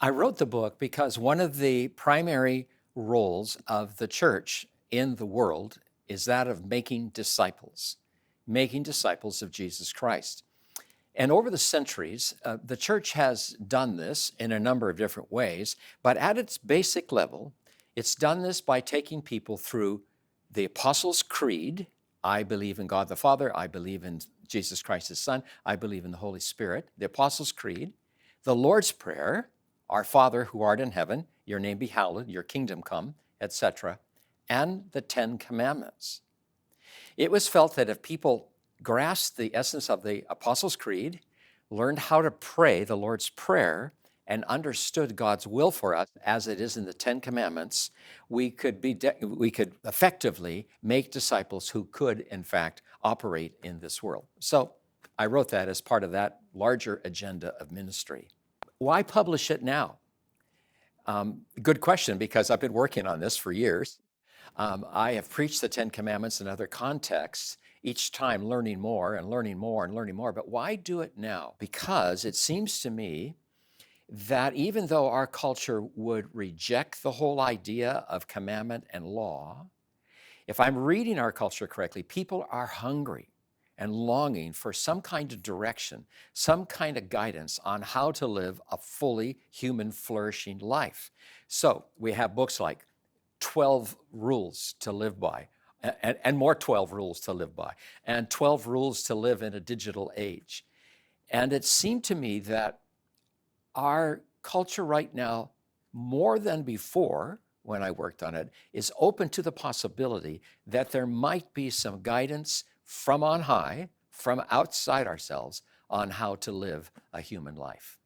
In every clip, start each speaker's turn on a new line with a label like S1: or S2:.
S1: I wrote the book because one of the primary roles of the church in the world is that of making disciples of Jesus Christ. And over the centuries, the church has done this in a number of different ways, but at its basic level, it's done this by taking people through the Apostles' Creed. I believe in God the Father. I believe in Jesus Christ, his Son. I believe in the Holy Spirit. The Apostles' Creed, the Lord's Prayer, Our Father who art in heaven, your name be hallowed, your kingdom come, etc., and the Ten Commandments. It was felt that if people grasped the essence of the Apostles' Creed, learned how to pray the Lord's Prayer, and understood God's will for us as it is in the Ten Commandments, we could effectively make disciples who could, in fact, operate in this world. So I wrote that as part of that larger agenda of ministry. Why publish it now? Good question, because I've been working on this for years. I have preached the Ten Commandments in other contexts, each time learning more and learning more and learning more. But why do it now? Because it seems to me that even though our culture would reject the whole idea of commandment and law, if I'm reading our culture correctly, people are hungry and longing for some kind of direction, some kind of guidance on how to live a fully human, flourishing life. So we have books like 12 Rules to Live By, and more 12 Rules to Live By, and 12 Rules to Live in a Digital Age. And it seemed to me that our culture right now, more than before, when I worked on it, is open to the possibility that there might be some guidance from on high, from outside ourselves, on how to live a human life.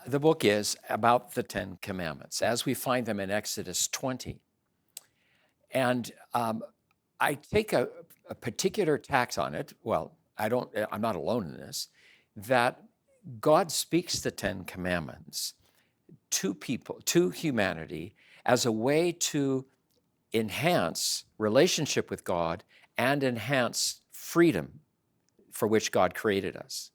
S1: The book is about the Ten Commandments as we find them in Exodus 20. And I take a particular tact on it. Well, I'm not alone in this, that God speaks the Ten Commandments to people, to humanity, as a way to enhance relationship with God and enhance freedom for which God created us.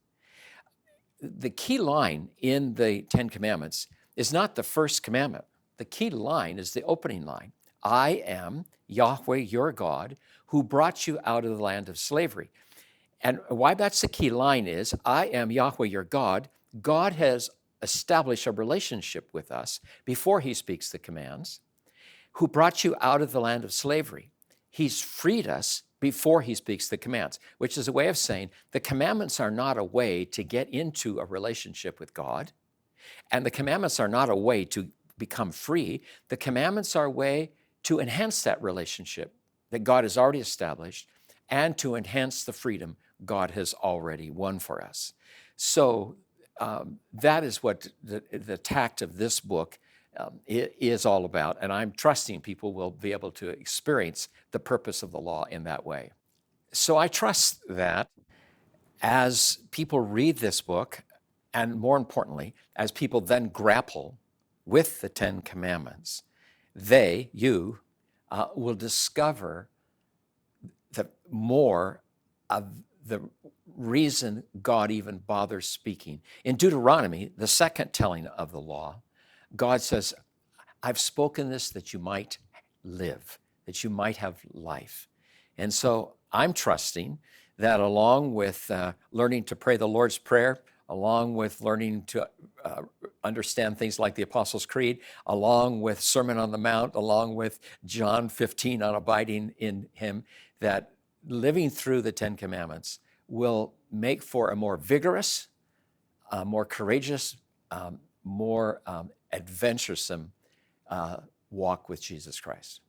S1: The key line in the Ten Commandments is not the first commandment. The key line is the opening line. I am Yahweh, your God, who brought you out of the land of slavery. And why that's the key line is, I am Yahweh, your God. God has established a relationship with us before he speaks the commands, who brought you out of the land of slavery. He's freed us before he speaks the commands, which is a way of saying the commandments are not a way to get into a relationship with God, and the commandments are not a way to become free. The commandments are a way to enhance that relationship that God has already established and to enhance the freedom God has already won for us. So that is what the tact of this book is all about, and I'm trusting people will be able to experience the purpose of the law in that way. So I trust that as people read this book, and more importantly, as people then grapple with the Ten Commandments, you will discover the more of the reason God even bothers speaking. In Deuteronomy, the second telling of the law, God says, I've spoken this that you might live, that you might have life. And so I'm trusting that along with learning to pray the Lord's Prayer, along with learning to understand things like the Apostles' Creed, along with Sermon on the Mount, along with John 15 on abiding in him, that living through the Ten Commandments will make for a more vigorous, more courageous, more adventuresome walk with Jesus Christ.